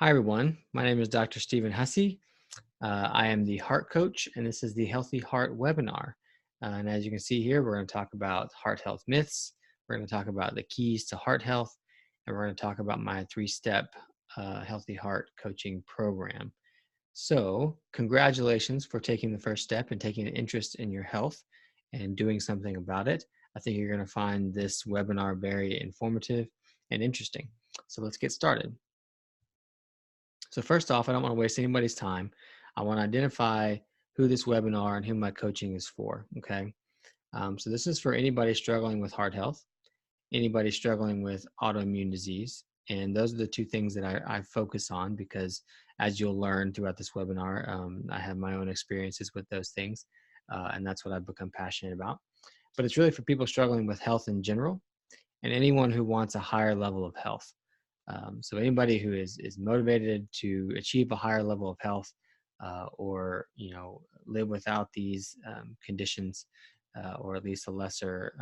Hi, everyone. My name is Dr. Stephen Hussey. I am the heart coach, and this is the Healthy Heart webinar. And as you can see here, we're going to talk about heart health myths. We're going to talk about the keys to heart health, and we're going to talk about my three-step Healthy Heart coaching program. So, congratulations for taking the first step and taking an interest in your health and doing something about it. I think you're going to find this webinar very informative and interesting. So, let's get started. So first off, I don't want to waste anybody's time. I want to identify who this webinar and who my coaching is for, okay? So this is for anybody struggling with heart health, anybody struggling with autoimmune disease, and those are the two things that I focus on because as you'll learn throughout this webinar, I have my own experiences with those things, and that's what I've become passionate about. But it's really for people struggling with health in general and anyone who wants a higher level of health. So anybody who is motivated to achieve a higher level of health, or live without these conditions, or at least a lesser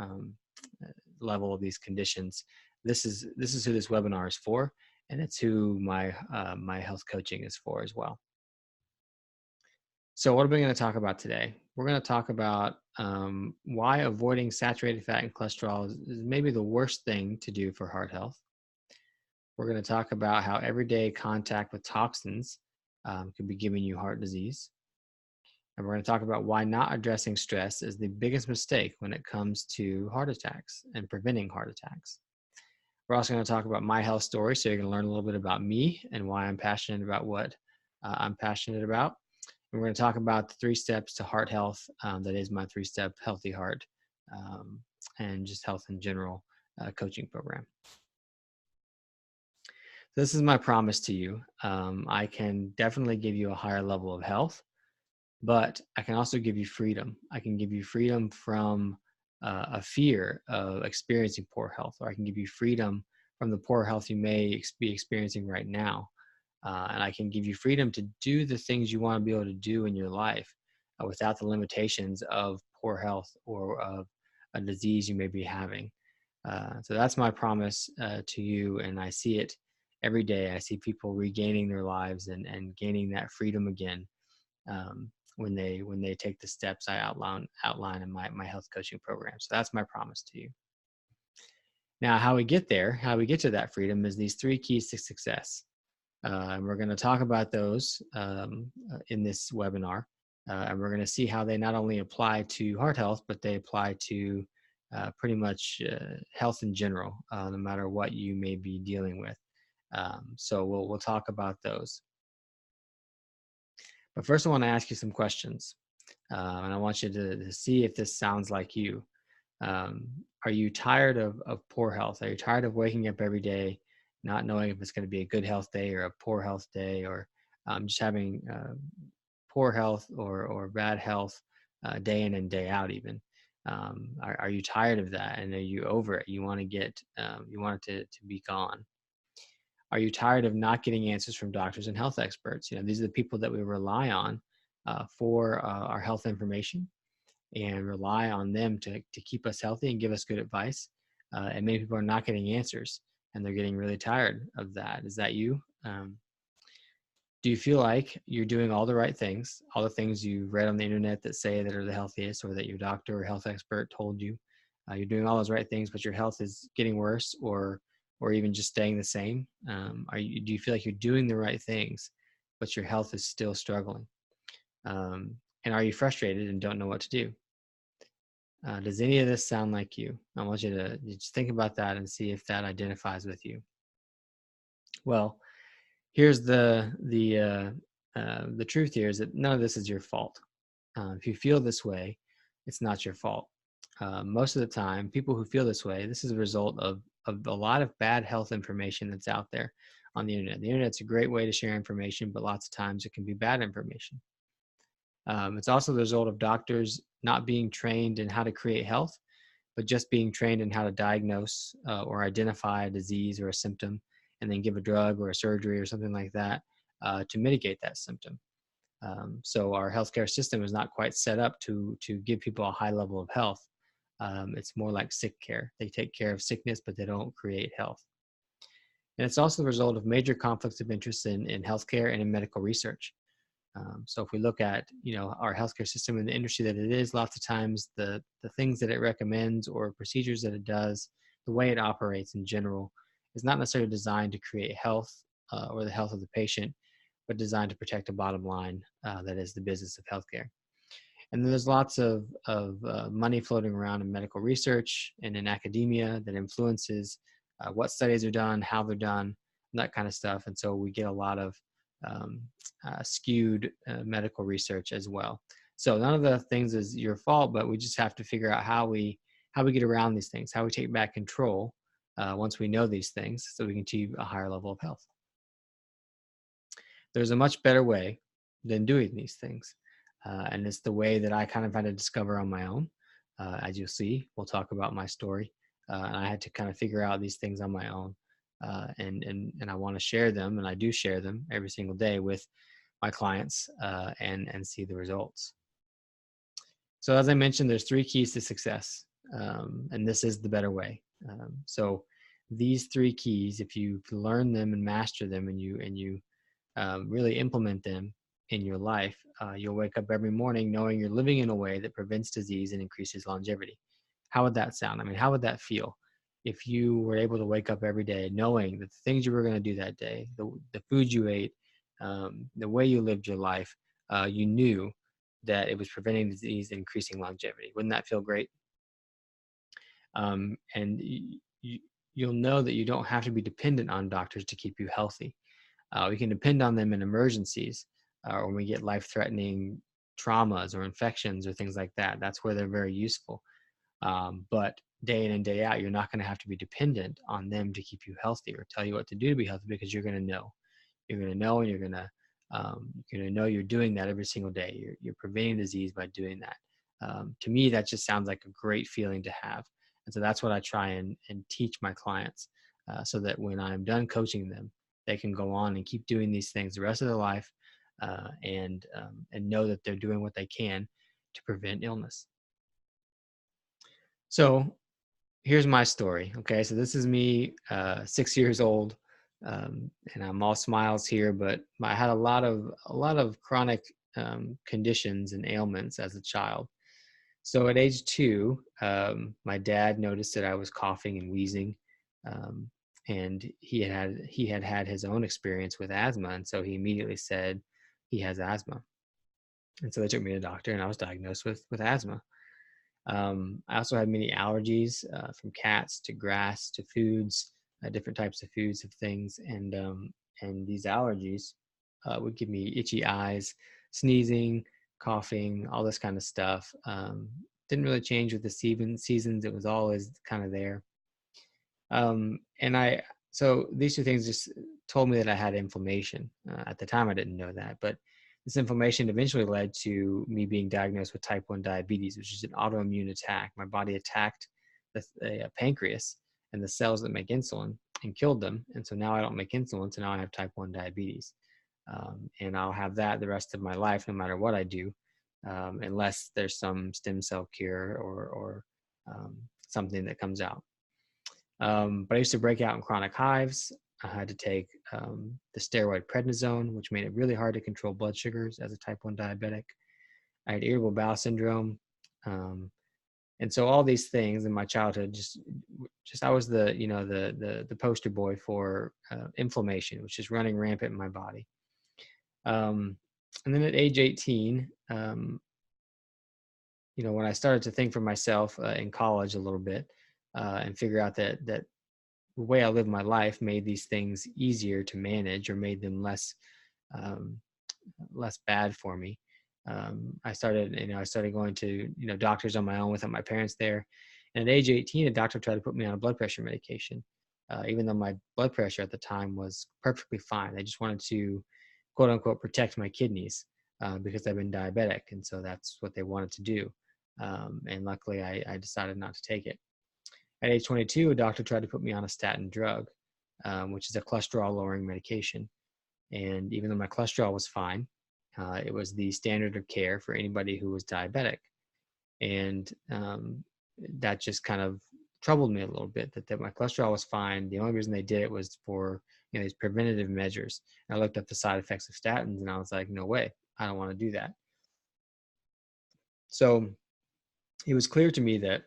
level of these conditions, this is who this webinar is for, and it's who my health coaching is for as well. So what are we going to talk about today? We're going to talk about why avoiding saturated fat and cholesterol is maybe the worst thing to do for heart health. We're going to talk about how everyday contact with toxins could be giving you heart disease. And we're going to talk about why not addressing stress is the biggest mistake when it comes to heart attacks and preventing heart attacks. We're also going to talk about my health story, so you're going to learn a little bit about me and why I'm passionate about what I'm passionate about. And we're going to talk about the 3 steps to heart health. That is my 3-step healthy heart and just health in general coaching program. This is my promise to you. I can definitely give you a higher level of health, but I can also give you freedom. I can give you freedom from a fear of experiencing poor health, or I can give you freedom from the poor health you may be experiencing right now. And I can give you freedom to do the things you want to be able to do in your life without the limitations of poor health or of a disease you may be having. So that's my promise to you, and I see it every day. I see people regaining their lives and gaining that freedom again when they take the steps I outline in my health coaching program. So that's my promise to you. Now, how we get there, how we get to that freedom, is these 3 keys to success. And we're going to talk about those in this webinar. And we're going to see how they not only apply to heart health, but they apply to pretty much health in general, no matter what you may be dealing with. So we'll talk about those. But first, I want to ask you some questions, and I want you to see if this sounds like you. Are you tired of poor health? Are you tired of waking up every day, not knowing if it's going to be a good health day or a poor health day, or just having poor health or bad health day in and day out even? Are you tired of that, and are you over it? You want to get you want it to be gone. Are you tired of not getting answers from doctors and health experts? These are the people that we rely on for our health information, and rely on them to keep us healthy and give us good advice. And many people are not getting answers, and they're getting really tired of that. Is that you? Do you feel like you're doing all the right things, all the things you read on the internet that say that are the healthiest, or that your doctor or health expert told you? You're doing all those right things, but your health is getting worse, or even just staying the same. Do you feel like you're doing the right things, but your health is still struggling? And are you frustrated and don't know what to do? Does any of this sound like you? I want you to just think about that and see if that identifies with you. Well, here's the truth here is that none of this is your fault. If you feel this way, it's not your fault. Most of the time, people who feel this way, this is a result of a lot of bad health information that's out there on the internet. The internet's a great way to share information, but lots of times it can be bad information. It's also the result of doctors not being trained in how to create health, but just being trained in how to diagnose or identify a disease or a symptom, and then give a drug or a surgery or something like that to mitigate that symptom. So our healthcare system is not quite set up to give people a high level of health. It's more like sick care. They take care of sickness, but they don't create health. And it's also the result of major conflicts of interest in healthcare and in medical research. So if we look at, our healthcare system and the industry that it is, lots of times the things that it recommends or procedures that it does, the way it operates in general, is not necessarily designed to create health or the health of the patient, but designed to protect a bottom line that is the business of healthcare. And then there's lots of money floating around in medical research and in academia that influences what studies are done, how they're done, that kind of stuff. And so we get a lot of um, skewed medical research as well. So none of the things is your fault, but we just have to figure out how we get around these things, how we take back control once we know these things, so we can achieve a higher level of health. There's a much better way than doing these things. And it's the way that I kind of had to discover on my own. As you'll see, we'll talk about my story. And I had to kind of figure out these things on my own. And I want to share them, and I do share them every single day with my clients and see the results. So as I mentioned, there's 3 keys to success, and this is the better way. So these 3 keys, if you learn them and master them, and you really implement them in your life, you'll wake up every morning knowing you're living in a way that prevents disease and increases longevity. How would that sound? I mean, how would that feel if you were able to wake up every day knowing that the things you were going to do that day, the food you ate, the way you lived your life, you knew that it was preventing disease and increasing longevity? Wouldn't that feel great? And you'll know that you don't have to be dependent on doctors to keep you healthy. We can depend on them in emergencies or when we get life-threatening traumas or infections or things like that. That's where they're very useful. But day in and day out, you're not going to have to be dependent on them to keep you healthy or tell you what to do to be healthy, because you're going to know. You're going to know, and you're going to know you're doing that every single day. You're preventing disease by doing that. To me, that just sounds like a great feeling to have. And so that's what I try and teach my clients, so that when I'm done coaching them, they can go on and keep doing these things the rest of their life, and know that they're doing what they can to prevent illness. So here's my story. Okay, so this is me, 6 years old, and I'm all smiles here, but I had a lot of chronic conditions and ailments as a child. So at age 2, my dad noticed that I was coughing and wheezing, and he had his own experience with asthma, and so he immediately said he has asthma. And so they took me to the doctor, and I was diagnosed with asthma. I also had many allergies, from cats to grass to foods, different types of foods of things, and these allergies would give me itchy eyes, sneezing, coughing, all this kind of stuff. Didn't really change with the seasons; it was always kind of there. So these 2 things just told me that I had inflammation. At the time, I didn't know that, but this inflammation eventually led to me being diagnosed with type 1 diabetes, which is an autoimmune attack. My body attacked the pancreas and the cells that make insulin and killed them. And so now I don't make insulin, so now I have type 1 diabetes. And I'll have that the rest of my life, no matter what I do, unless there's some stem cell cure or something that comes out. But I used to break out in chronic hives. I had to take the steroid prednisone, which made it really hard to control blood sugars as a type 1 diabetic. I had irritable bowel syndrome. And so all these things in my childhood, just I was the poster boy for inflammation, which is running rampant in my body. And then at age 18, when I started to think for myself in college a little bit, and figure out that the way I lived my life made these things easier to manage, or made them less bad for me. I started going to doctors on my own without my parents there. And at age 18, a doctor tried to put me on a blood pressure medication, even though my blood pressure at the time was perfectly fine. They just wanted to, quote unquote, protect my kidneys because I've been diabetic, and so that's what they wanted to do. And luckily, I decided not to take it. At age 22, a doctor tried to put me on a statin drug, which is a cholesterol-lowering medication. And even though my cholesterol was fine, it was the standard of care for anybody who was diabetic. And that just kind of troubled me a little bit, that my cholesterol was fine. The only reason they did it was for, these preventative measures. And I looked up the side effects of statins and I was like, no way, I don't want to do that. So it was clear to me that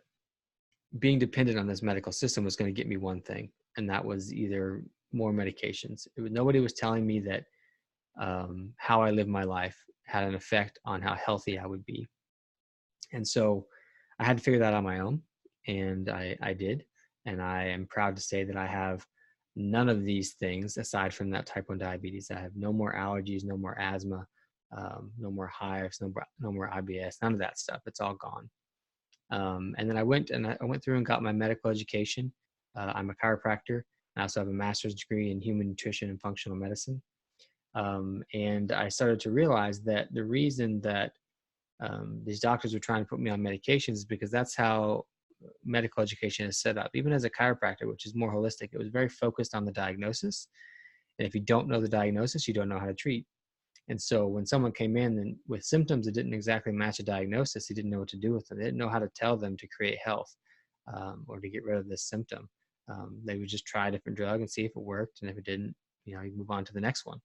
being dependent on this medical system was going to get me one thing, and that was either more medications. Nobody was telling me that how I live my life had an effect on how healthy I would be. And so I had to figure that out on my own, and I did. And I am proud to say that I have none of these things aside from that type 1 diabetes. I have no more allergies, no more asthma, no more hives, no more IBS, none of that stuff. It's all gone. And then I went through and got my medical education. I'm a chiropractor. I also have a master's degree in human nutrition and functional medicine. And I started to realize that the reason that these doctors were trying to put me on medications is because that's how medical education is set up. Even as a chiropractor, which is more holistic, it was very focused on the diagnosis. And if you don't know the diagnosis, you don't know how to treat. And so when someone came in and with symptoms that didn't exactly match a diagnosis, he didn't know what to do with them. They didn't know how to tell them to create health or to get rid of this symptom. They would just try a different drug and see if it worked. And if it didn't, you move on to the next one.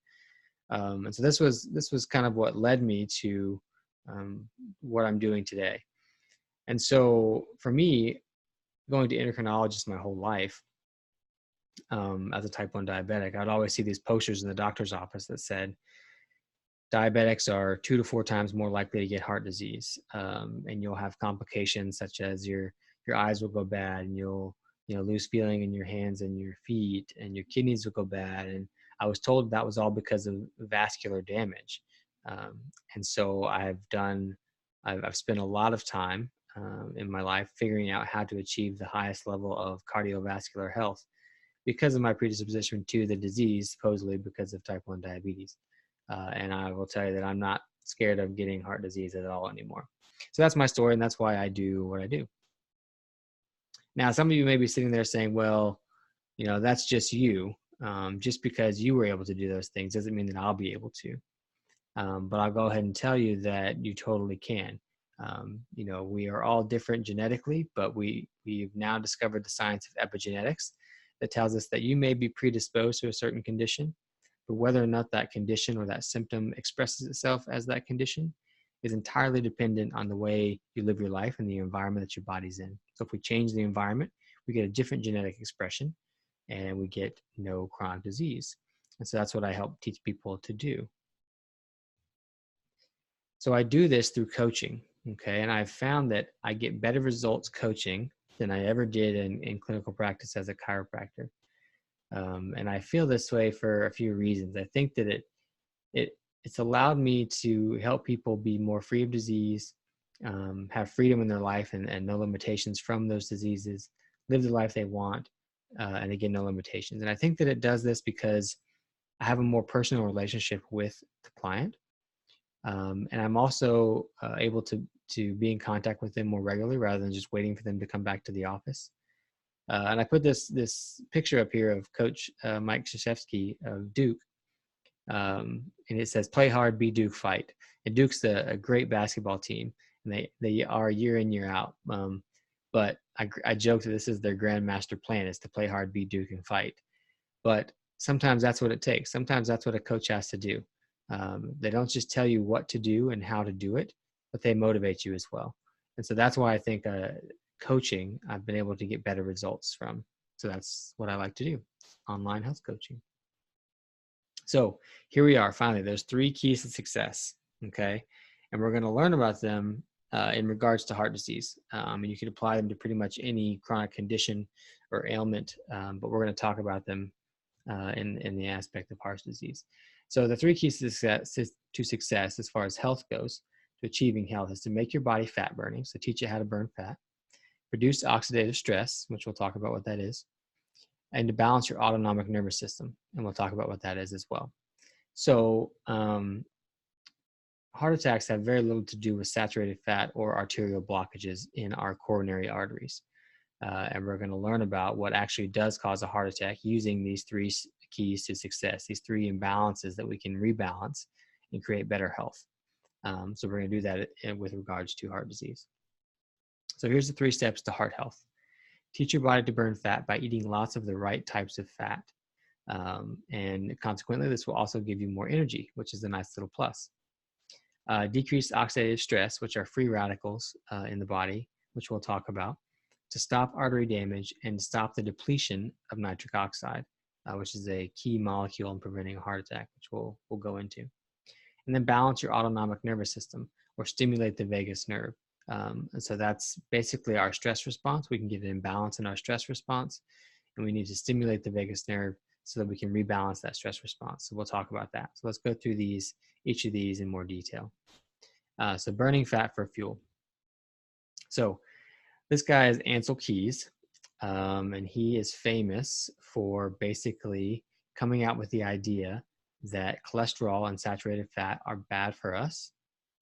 And so this was kind of what led me to what I'm doing today. And so for me, going to endocrinologists my whole life, as a type 1 diabetic, I'd always see these posters in the doctor's office that said, diabetics are 2 to 4 times more likely to get heart disease, and you'll have complications such as your eyes will go bad, and you'll lose feeling in your hands and your feet, and your kidneys will go bad. And I was told that was all because of vascular damage. And so I've spent a lot of time in my life figuring out how to achieve the highest level of cardiovascular health because of my predisposition to the disease, supposedly because of type 1 diabetes. And I will tell you that I'm not scared of getting heart disease at all anymore. So that's my story, and that's why I do what I do. Now, some of you may be sitting there saying, well, that's just you. Just because you were able to do those things doesn't mean that I'll be able to. But I'll go ahead and tell you that you totally can. We are all different genetically, but we've now discovered the science of epigenetics that tells us that you may be predisposed to a certain condition, but whether or not that condition or that symptom expresses itself as that condition is entirely dependent on the way you live your life and the environment that your body's in. So if we change the environment, we get a different genetic expression and we get no chronic disease. And so that's what I help teach people to do. So I do this through coaching, okay? And I've found that I get better results coaching than I ever did in clinical practice as a chiropractor. And I feel this way for a few reasons. I think that it's allowed me to help people be more free of disease, have freedom in their life and no limitations from those diseases, live the life they want, and again, no limitations. And I think that it does this because I have a more personal relationship with the client. And I'm also able to be in contact with them more regularly rather than just waiting for them to come back to the office. And I put this picture up here of Coach Mike Krzyzewski of Duke. And it says, play hard, be Duke, fight. And Duke's a great basketball team, and they are year in, year out. But I joke that this is their grandmaster plan, is to play hard, be Duke, and fight. But sometimes that's what it takes. Sometimes that's what a coach has to do. They don't just tell you what to do and how to do it, but they motivate you as well. And so that's why I think coaching, I've been able to get better results from. So that's what I like to do, online health coaching. So here we are, finally, there's 3 keys to success, okay? And we're gonna learn about them in regards to heart disease. And you can apply them to pretty much any chronic condition or ailment, but we're gonna talk about them in the aspect of heart disease. So the 3 keys to success as far as health goes, to achieving health, is to make your body fat burning, so teach it how to burn fat, reduce oxidative stress, which we'll talk about what that is, and to balance your autonomic nervous system, and we'll talk about what that is as well. So heart attacks have very little to do with saturated fat or arterial blockages in our coronary arteries. And we're going to learn about what actually does cause a heart attack using these 3 keys to success, these 3 imbalances that we can rebalance and create better health. So we're going to do that with regards to heart disease. So here's the 3 steps to heart health. Teach your body to burn fat by eating lots of the right types of fat. And consequently, this will also give you more energy, which is a nice little plus. Decrease oxidative stress, which are free radicals in the body, which we'll talk about, to stop artery damage and stop the depletion of nitric oxide, which is a key molecule in preventing a heart attack, which we'll go into. And then balance your autonomic nervous system, or stimulate the vagus nerve. And so that's basically our stress response. We can get an imbalance in our stress response, and we need to stimulate the vagus nerve so that we can rebalance that stress response. So we'll talk about that. So let's go through each of these in more detail. So burning fat for fuel. So this guy is Ancel Keys, and he is famous for basically coming out with the idea that cholesterol and saturated fat are bad for us,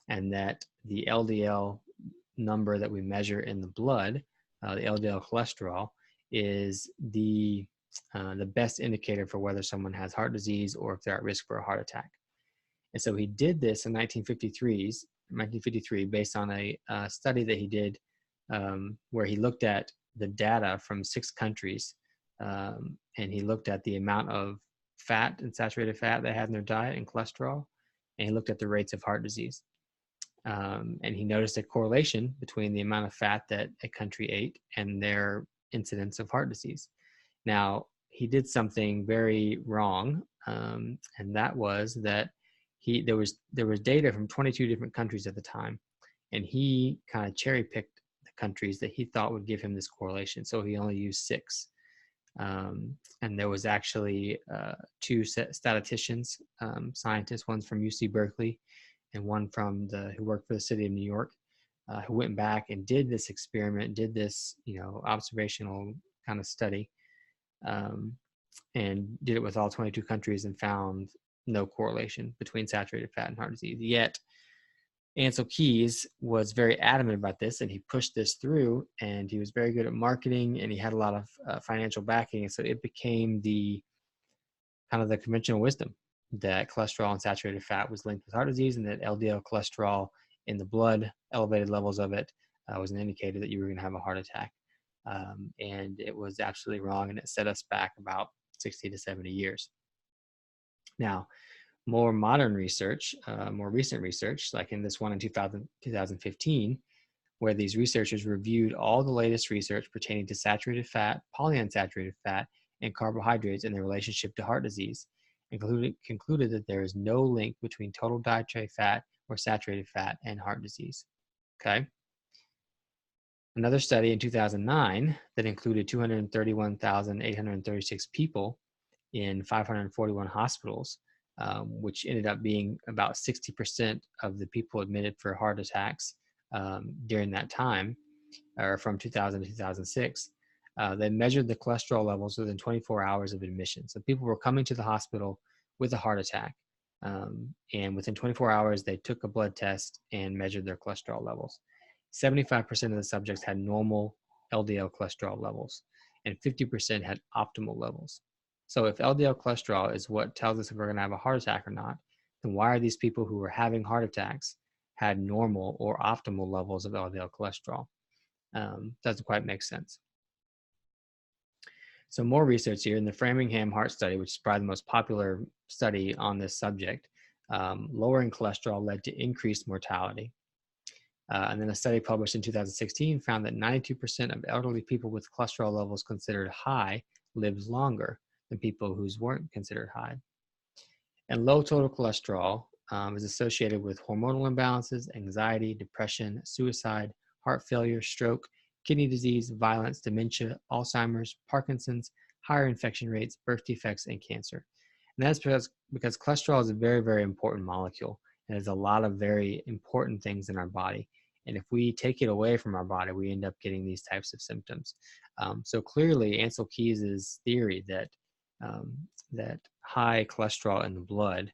and that the LDL number that we measure in the blood, the LDL cholesterol, is the best indicator for whether someone has heart disease or if they're at risk for a heart attack. And so he did this in 1953 based on a study that he did where he looked at the data from 6 countries, and he looked at the amount of fat and saturated fat they had in their diet and cholesterol, and he looked at the rates of heart disease. And he noticed a correlation between the amount of fat that a country ate and their incidence of heart disease. Now, he did something very wrong, and that was that there was data from 22 different countries at the time, and he kind of cherry picked the countries that he thought would give him this correlation. So he only used 6. And there was actually 2 statisticians, scientists, one from UC Berkeley and one from who worked for the city of New York, who went back and did this experiment, did this, observational kind of study, and did it with all 22 countries and found no correlation between saturated fat and heart disease. Yet Ancel Keys was very adamant about this, and he pushed this through, and he was very good at marketing, and he had a lot of financial backing. And so it became the kind of the conventional wisdom that cholesterol and saturated fat was linked with heart disease, and that LDL cholesterol in the blood, elevated levels of it, was an indicator that you were going to have a heart attack. And it was absolutely wrong, and it set us back about 60 to 70 years. Now, more modern research, more recent research, like in this one in 2015, where these researchers reviewed all the latest research pertaining to saturated fat, polyunsaturated fat, and carbohydrates and their relationship to heart disease, and concluded that there is no link between total dietary fat or saturated fat and heart disease. Okay. Another study in 2009 that included 231,836 people in 541 hospitals, which ended up being about 60% of the people admitted for heart attacks during that time, or from 2000 to 2006. They measured the cholesterol levels within 24 hours of admission. So people were coming to the hospital with a heart attack, and within 24 hours, they took a blood test and measured their cholesterol levels. 75% of the subjects had normal LDL cholesterol levels, and 50% had optimal levels. So if LDL cholesterol is what tells us if we're going to have a heart attack or not, then why are these people who were having heart attacks had normal or optimal levels of LDL cholesterol? Doesn't quite make sense. So more research here in the Framingham Heart Study, which is probably the most popular study on this subject. Lowering cholesterol led to increased mortality. And then a study published in 2016 found that 92% of elderly people with cholesterol levels considered high lived longer than people whose weren't considered high. And low total cholesterol is associated with hormonal imbalances, anxiety, depression, suicide, heart failure, stroke, kidney disease, violence, dementia, Alzheimer's, Parkinson's, higher infection rates, birth defects, and cancer. And that's because cholesterol is a very, very important molecule. It has a lot of very important things in our body. And if we take it away from our body, we end up getting these types of symptoms. So clearly, Ancel Keys' theory that high cholesterol in the blood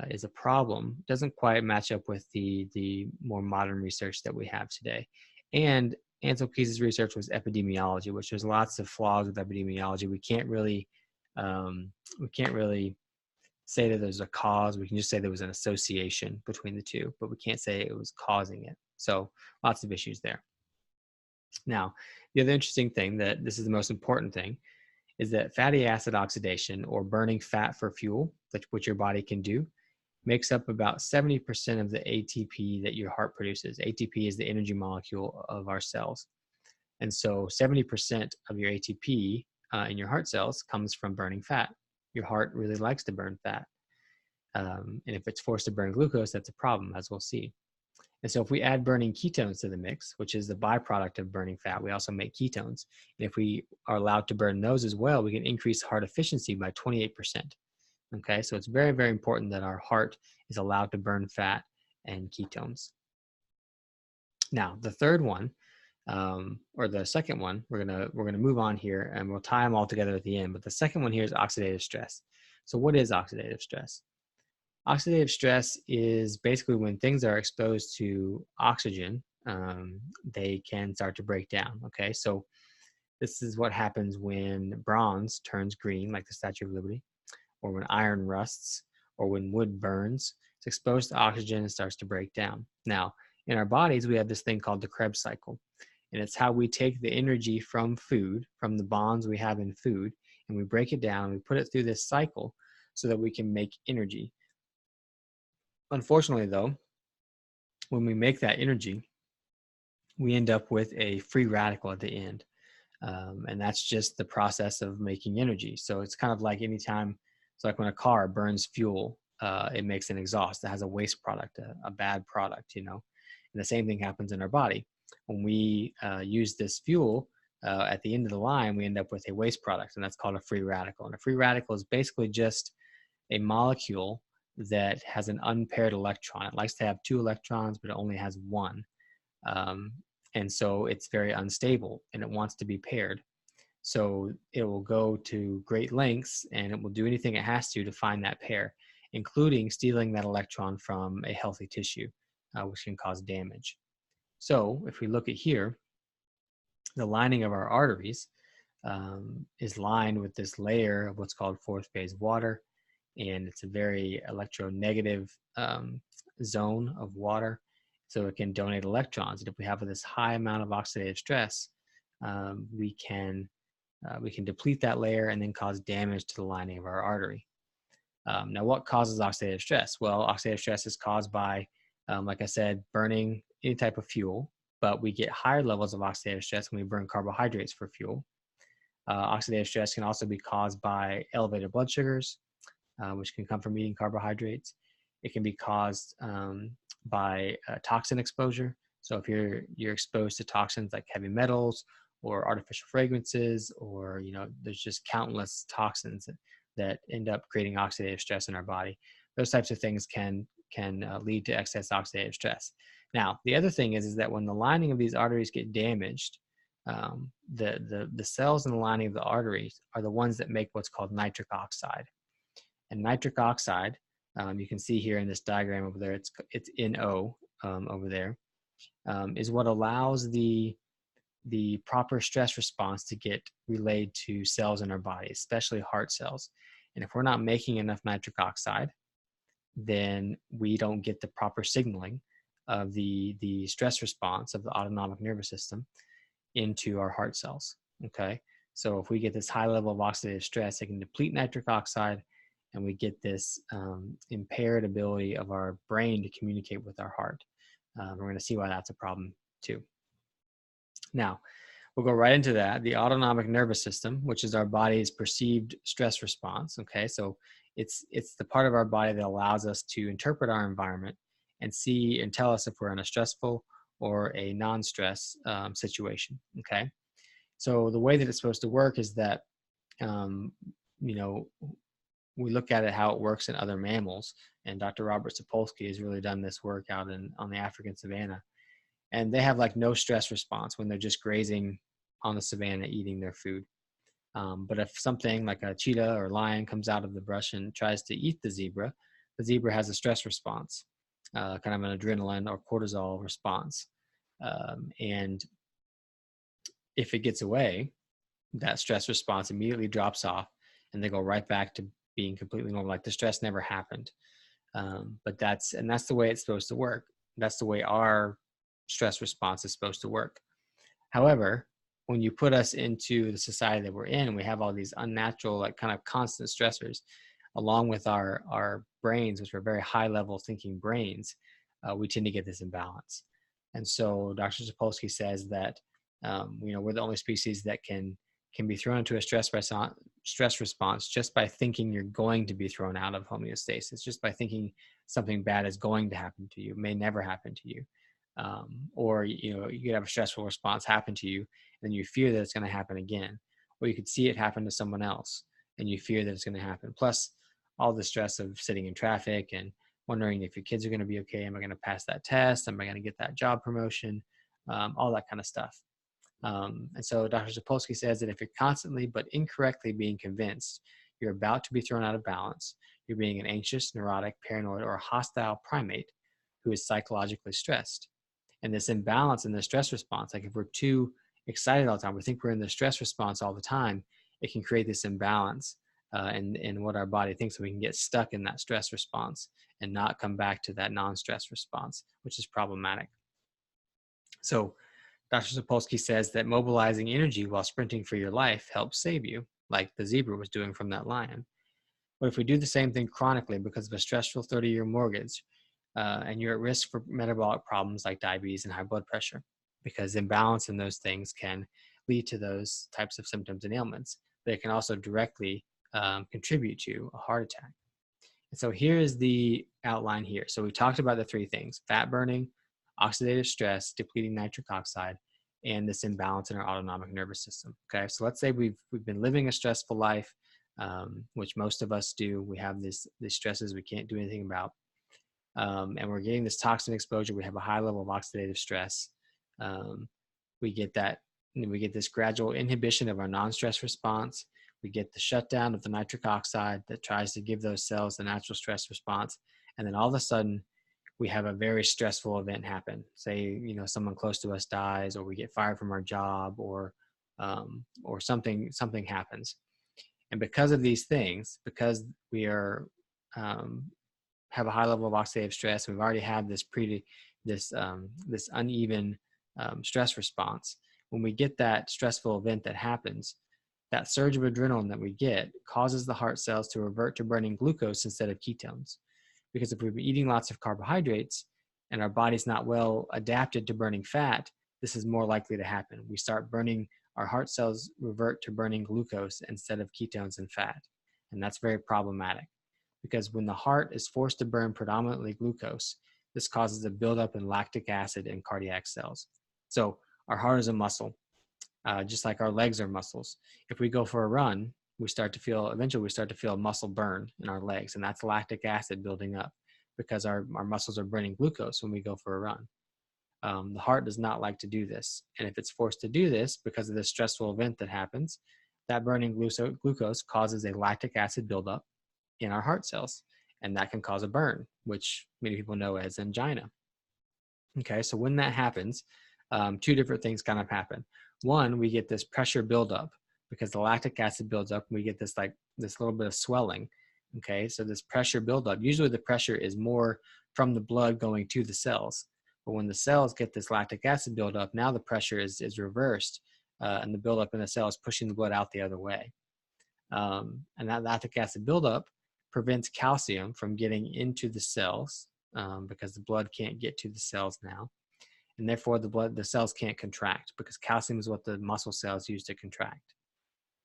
is a problem doesn't quite match up with the more modern research that we have today. And Ancel Keys' research was epidemiology, which there's lots of flaws with epidemiology. We can't really say that there's a cause. We can just say there was an association between the two, but we can't say it was causing it. So lots of issues there. Now, the other interesting thing, that this is the most important thing, is that fatty acid oxidation, or burning fat for fuel, which your body can do, makes up about 70% of the ATP that your heart produces. ATP is the energy molecule of our cells. And so 70% of your ATP in your heart cells comes from burning fat. Your heart really likes to burn fat. And if it's forced to burn glucose, that's a problem, as we'll see. And so if we add burning ketones to the mix, which is the byproduct of burning fat, we also make ketones. And if we are allowed to burn those as well, we can increase heart efficiency by 28%. Okay, so it's very, very important that our heart is allowed to burn fat and ketones. Now, the third one, or the second one, we're gonna move on here, and we'll tie them all together at the end. But the second one here is oxidative stress. So what is oxidative stress? Oxidative stress is basically when things are exposed to oxygen, they can start to break down. Okay, so this is what happens when bronze turns green, like the Statue of Liberty, or when iron rusts, or when wood burns. It's exposed to oxygen and starts to break down. Now, in our bodies, we have this thing called the Krebs cycle, and it's how we take the energy from food, from the bonds we have in food, and we break it down, and we put it through this cycle so that we can make energy. Unfortunately, though, when we make that energy, we end up with a free radical at the end. And that's just the process of making energy. So it's kind of like anytime, it's like when a car burns fuel, it makes an exhaust that has a waste product, a bad product, And the same thing happens in our body. When we use this fuel, at the end of the line, we end up with a waste product, and that's called a free radical. And a free radical is basically just a molecule that has an unpaired electron. It likes to have 2 electrons, but it only has 1. And so it's very unstable, and it wants to be paired. So it will go to great lengths, and it will do anything it has to find that pair, including stealing that electron from a healthy tissue, which can cause damage. So if we look at here, the lining of our arteries is lined with this layer of what's called fourth phase water, and it's a very electronegative zone of water, so it can donate electrons. And if we have this high amount of oxidative stress, we can deplete that layer and then cause damage to the lining of our artery. Now, what causes oxidative stress? Well, oxidative stress is caused by, like I said, burning any type of fuel, but we get higher levels of oxidative stress when we burn carbohydrates for fuel. Oxidative stress can also be caused by elevated blood sugars, which can come from eating carbohydrates. It can be caused by toxin exposure. So if you're exposed to toxins like heavy metals or artificial fragrances, or there's just countless toxins that end up creating oxidative stress in our body. Those types of things can lead to excess oxidative stress. Now, the other thing is that when the lining of these arteries get damaged, the cells in the lining of the arteries are the ones that make what's called nitric oxide. And nitric oxide, you can see here in this diagram over there, it's NO over there, is what allows the proper stress response to get relayed to cells in our body, especially heart cells. And if we're not making enough nitric oxide, then we don't get the proper signaling of the stress response of the autonomic nervous system into our heart cells. Okay, so if we get this high level of oxidative stress, it can deplete nitric oxide, and we get this impaired ability of our brain to communicate with our heart. We're going to see why that's a problem too. Now, we'll go right into that. The autonomic nervous system, which is our body's perceived stress response. Okay, so it's the part of our body that allows us to interpret our environment and see and tell us if we're in a stressful or a non-stress situation. Okay, so the way that it's supposed to work is that we look at it how it works in other mammals, and Dr. Robert Sapolsky has really done this work out on the African savanna, and they have like no stress response when they're just grazing on the savanna eating their food. But if something like a cheetah or lion comes out of the brush and tries to eat the zebra has a stress response, kind of an adrenaline or cortisol response. And if it gets away, that stress response immediately drops off, and they go right back to being completely normal, like the stress never happened. But that's the way it's supposed to work. That's the way our stress response is supposed to work. However, when you put us into the society that we're in, we have all these unnatural, like kind of constant stressors, along with our brains, which are very high level thinking brains. We tend to get this imbalance. And so Dr. Sapolsky says that we're the only species that can be thrown into a stress response just by thinking you're going to be thrown out of homeostasis, just by thinking something bad is going to happen to you. It may never happen to you. Or you could have a stressful response happen to you and you fear that it's going to happen again, or you could see it happen to someone else and you fear that it's going to happen, plus all the stress of sitting in traffic and wondering if your kids are going to be okay. Am I going to pass that test? Am I going to get that job promotion? All that kind of stuff. And so Dr. Sapolsky says that if you're constantly but incorrectly being convinced you're about to be thrown out of balance, you're being an anxious, neurotic, paranoid, or hostile primate who is psychologically stressed. And this imbalance in the stress response, like if we're too excited all the time, we think we're in the stress response all the time, it can create this imbalance in what our body thinks. So we can get stuck in that stress response and not come back to that non-stress response, which is problematic. So Dr. Sapolsky says that mobilizing energy while sprinting for your life helps save you, like the zebra was doing from that lion. But if we do the same thing chronically because of a stressful 30-year mortgage, and you're at risk for metabolic problems like diabetes and high blood pressure, because imbalance in those things can lead to those types of symptoms and ailments. But it can also directly contribute to a heart attack. And so here is the outline here. So we talked about the three things: fat burning, oxidative stress, depleting nitric oxide, and this imbalance in our autonomic nervous system. Okay, so let's say we've been living a stressful life, which most of us do. We have these stresses we can't do anything about. And we're getting this toxin exposure. We have a high level of oxidative stress. Um, we get this gradual inhibition of our non-stress response. We get the shutdown of the nitric oxide that tries to give those cells the natural stress response. And then all of a sudden, we have a very stressful event happen. Say, someone close to us dies, or we get fired from our job, or something happens. And because of these things, because we are have a high level of oxidative stress, we've already had this uneven stress response. When we get that stressful event that happens, that surge of adrenaline that we get causes the heart cells to revert to burning glucose instead of ketones. Because if we've been eating lots of carbohydrates and our body's not well adapted to burning fat, this is more likely to happen. We start burning, our heart cells revert to burning glucose instead of ketones and fat. And that's very problematic, because when the heart is forced to burn predominantly glucose, this causes a buildup in lactic acid in cardiac cells. So our heart is a muscle, just like our legs are muscles. If we go for a run, eventually we start to feel muscle burn in our legs, and that's lactic acid building up because our muscles are burning glucose when we go for a run. The heart does not like to do this. And if it's forced to do this because of this stressful event that happens, that burning glucose causes a lactic acid buildup in our heart cells, and that can cause a burn, which many people know as angina. Okay, so when that happens, two different things kind of happen. One, we get this pressure buildup because the lactic acid builds up, and we get this little bit of swelling. Okay, so this pressure buildup, usually the pressure is more from the blood going to the cells. But when the cells get this lactic acid buildup, now the pressure is reversed, and the buildup in the cell is pushing the blood out the other way. And that lactic acid buildup prevents calcium from getting into the cells, because the blood can't get to the cells now. And therefore the cells can't contract, because calcium is what the muscle cells use to contract.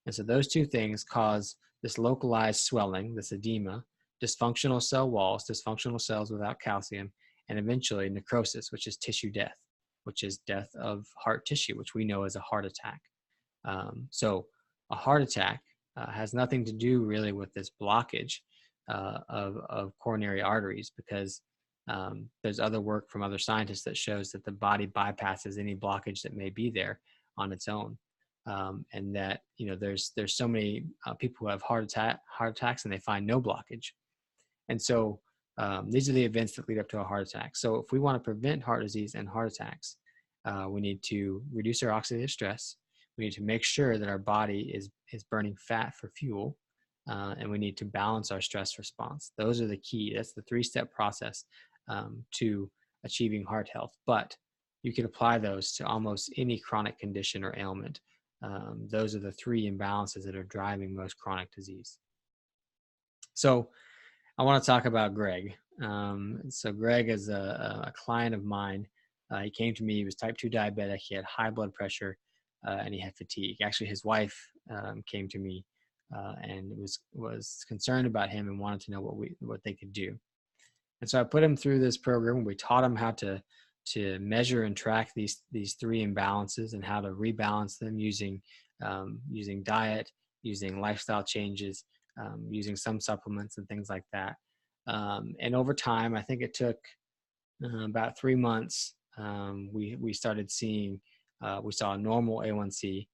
And so those two things cause this localized swelling, this edema, dysfunctional cell walls, dysfunctional cells without calcium, and eventually necrosis, which is tissue death, which is death of heart tissue, which we know as a heart attack. So a heart attack has nothing to do really with this blockage of coronary arteries, because there's other work from other scientists that shows that the body bypasses any blockage that may be there on its own. And that, there's so many people who have heart attacks and they find no blockage. And so these are the events that lead up to a heart attack. So if we want to prevent heart disease and heart attacks, we need to reduce our oxidative stress. We need to make sure that our body is burning fat for fuel, and we need to balance our stress response. Those are the key. That's the 3-step process to achieving heart health. But you can apply those to almost any chronic condition or ailment. Those are the three imbalances that are driving most chronic disease. So I want to talk about Greg. So Greg is a client of mine. He came to me. He was type 2 diabetic. He had high blood pressure, and he had fatigue. Actually, his wife came to me and was concerned about him and wanted to know what they could do. And so I put him through this program. We taught him how to measure and track these three imbalances and how to rebalance them using diet, using lifestyle changes, using some supplements and things like that. And over time, I think it took about 3 months. We started seeing, we saw a normal A1C.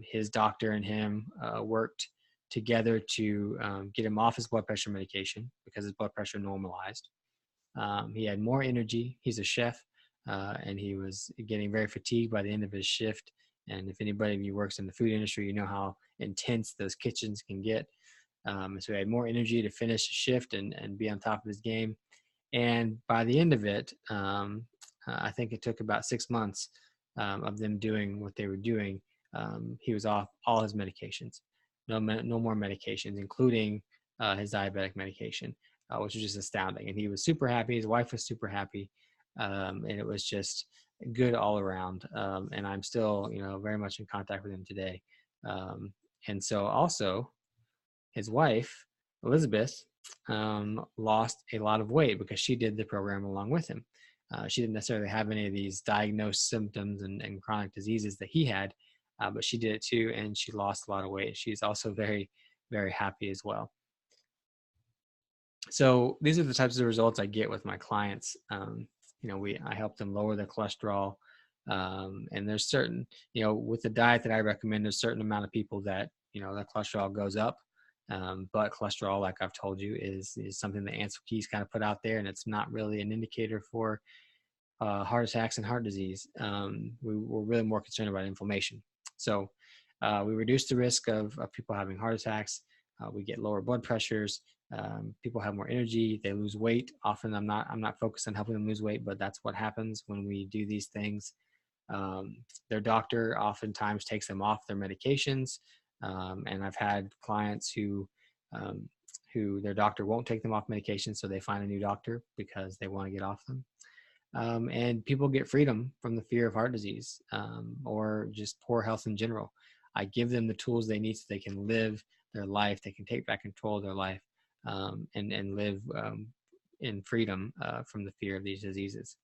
His doctor and him worked together to get him off his blood pressure medication because his blood pressure normalized. He had more energy. He's a chef, and he was getting very fatigued by the end of his shift. And if anybody of you works in the food industry, you know how intense those kitchens can get. So he had more energy to finish the shift and be on top of his game. And by the end of it, I think it took about 6 months of them doing what they were doing. He was off all his medications, no more medications, including his diabetic medication, which was just astounding. And he was super happy. His wife was super happy, and it was just good all around. And I'm still, very much in contact with him today. And so also, his wife, Elizabeth, lost a lot of weight because she did the program along with him. She didn't necessarily have any of these diagnosed symptoms and chronic diseases that he had, but she did it too, and she lost a lot of weight. She's also very, very happy as well. So these are the types of results I get with my clients. I help them lower their cholesterol. And there's certain, with the diet that I recommend, there's a certain amount of people that, their cholesterol goes up. But cholesterol, like I've told you, is something that Ancel Keys kind of put out there, and it's not really an indicator for heart attacks and heart disease. We're really more concerned about inflammation. So we reduce the risk of people having heart attacks. We get lower blood pressures. People have more energy. They lose weight. Often I'm not focused on helping them lose weight, but that's what happens when we do these things. Their doctor oftentimes takes them off their medications. And I've had clients who their doctor won't take them off medication, so they find a new doctor because they want to get off them. And people get freedom from the fear of heart disease or just poor health in general. I give them the tools they need so they can live their life, they can take back control of their life, and live in freedom from the fear of these diseases.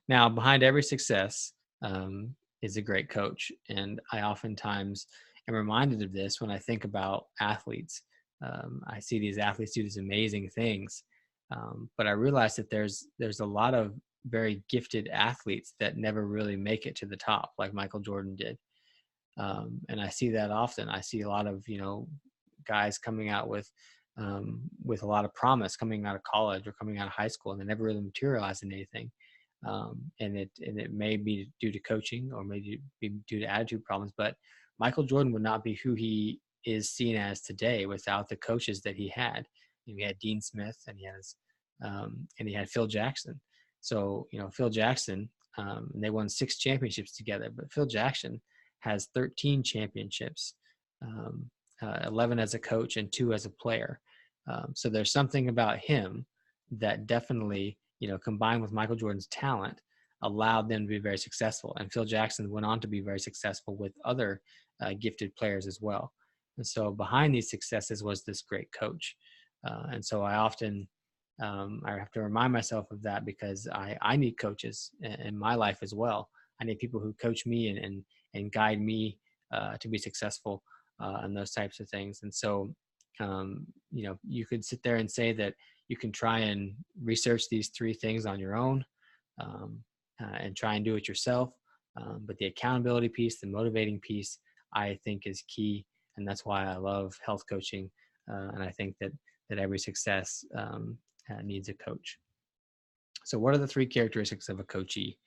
Now, behind every success is a great coach. And I oftentimes am reminded of this when I think about athletes. I see these athletes do these amazing things, but I realize that there's a lot of very gifted athletes that never really make it to the top, like Michael Jordan did. And I see that often. I see a lot of guys coming out with a lot of promise coming out of college or coming out of high school, and they never really materialize in anything. And it may be due to coaching or maybe be due to attitude problems, but Michael Jordan would not be who he is seen as today without the coaches that he had. He had Dean Smith, and he had Phil Jackson. So Phil Jackson, they won 6 championships together, but Phil Jackson has 13 championships, 11 as a coach and 2 as a player. So there's something about him that definitely, combined with Michael Jordan's talent, allowed them to be very successful. And Phil Jackson went on to be very successful with other gifted players as well. And so behind these successes was this great coach. And so I often, I have to remind myself of that because I need coaches in my life as well. I need people who coach me and guide me to be successful and those types of things. And so, you could sit there and say that you can try and research these 3 things on your own and try and do it yourself. But the accountability piece, the motivating piece, I think is key. And that's why I love health coaching. And I think that every success needs a coach. So what are the 3 characteristics of a coachee?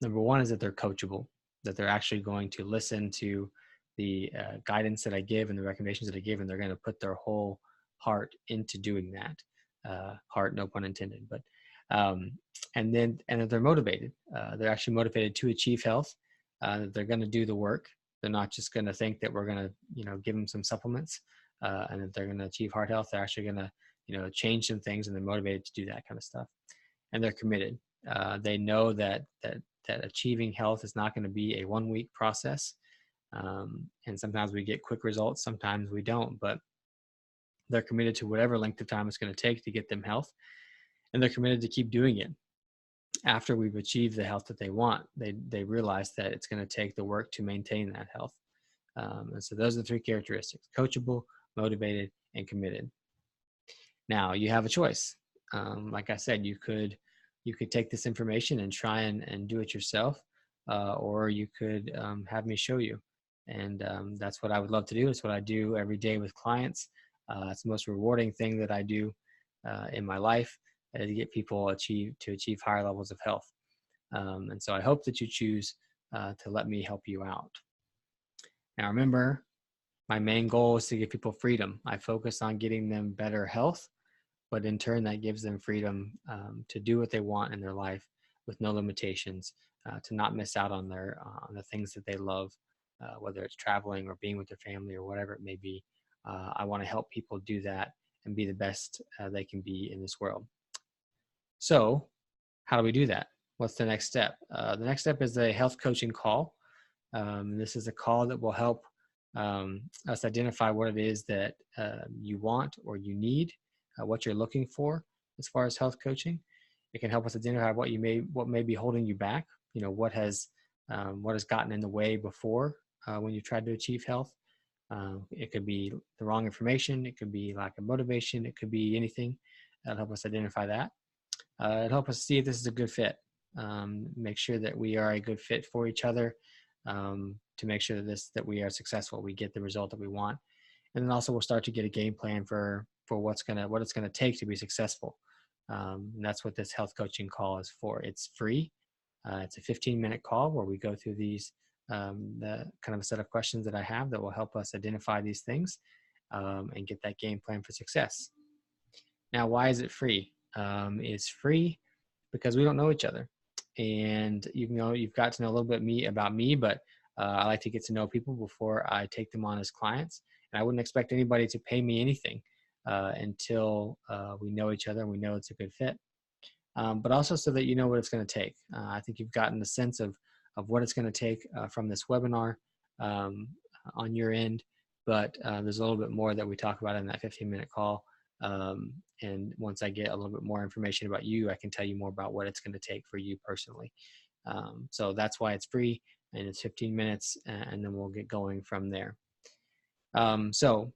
Number 1 is that they're coachable, that they're actually going to listen to the guidance that I give and the recommendations that I give, and they're going to put their whole heart into doing that. Heart, no pun intended. But And that they're motivated. They're actually motivated to achieve health. That they're going to do the work. They're not just going to think that we're going to, give them some supplements, and that they're going to achieve heart health. They're actually going to, change some things, and they're motivated to do that kind of stuff. And they're committed. They know that achieving health is not going to be a 1 week process. And sometimes we get quick results, sometimes we don't, but they're committed to whatever length of time it's going to take to get them health. And they're committed to keep doing it after we've achieved the health that they want. They realize that it's going to take the work to maintain that health. And so those are the three characteristics: coachable, motivated, and committed. Now you have a choice. Like I said, you could take this information and try and do it yourself, or you could have me show you. And that's what I would love to do. It's what I do every day with clients. It's the most rewarding thing that I do in my life, to get people to achieve higher levels of health. And so I hope that you choose to let me help you out. Now remember, my main goal is to give people freedom. I focus on getting them better health, but in turn that gives them freedom to do what they want in their life with no limitations, to not miss out on the things that they love, whether it's traveling or being with their family or whatever it may be. I want to help people do that and be the best they can be in this world. So how do we do that? What's the next step? The next step is a health coaching call. This is a call that will help us identify what it is that you want or you need, what you're looking for as far as health coaching. It can help us identify what may be holding you back. What has gotten in the way before when you tried to achieve health. It could be the wrong information. It could be lack of motivation. It could be anything. That'll help us identify that. It'll help us see if this is a good fit. Make sure that we are a good fit for each other, to make sure that we are successful. We get the result that we want. And then also we'll start to get a game plan for what it's gonna take to be successful. And that's what this health coaching call is for. It's free. It's a 15-minute call where we go through the kind of a set of questions that I have that will help us identify these things, and get that game plan for success. Now, why is it free? It's free because we don't know each other, and you've got to know a little bit about me, but I like to get to know people before I take them on as clients. And I wouldn't expect anybody to pay me anything until we know each other and we know it's a good fit. But also so that you know what it's going to take. I think you've gotten the sense of what it's going to take from this webinar on your end, but there's a little bit more that we talk about in that 15-minute call. And once I get a little bit more information about you, I can tell you more about what it's going to take for you personally. So that's why it's free, and it's 15 minutes, and then we'll get going from there. So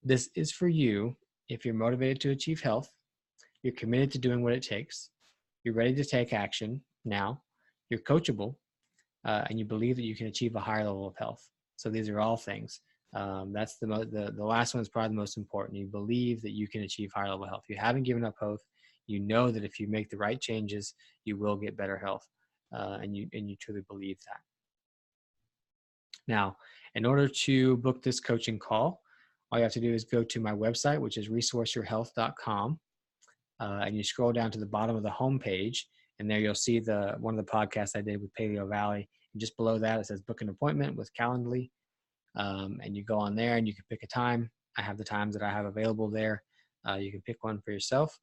this is for you if you're motivated to achieve health, you're committed to doing what it takes, you're ready to take action now, you're coachable, and you believe that you can achieve a higher level of health. So these are all things. That's the last one is probably the most important. You believe that you can achieve higher level health. You haven't given up hope. You know that if you make the right changes, you will get better health, and you truly believe that. Now, in order to book this coaching call, all you have to do is go to my website, which is resourceyourhealth.com, and you scroll down to the bottom of the homepage, and there you'll see one of the podcasts I did with Paleo Valley. And just below that, it says book an appointment with Calendly. And you go on there and you can pick a time. I have the times that I have available there. You can pick one for yourself.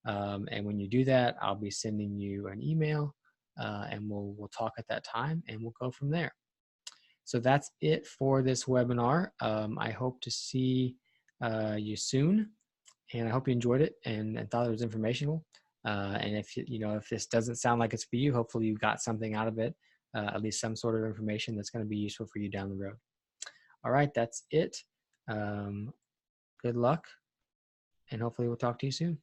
And when you do that, I'll be sending you an email, and we'll talk at that time, and we'll go from there. So that's it for this webinar. I hope to see you soon, and I hope you enjoyed it and thought it was informational. And if this doesn't sound like it's for you, hopefully you got something out of it, at least some sort of information that's going to be useful for you down the road. All right, that's it. Good luck, and hopefully we'll talk to you soon.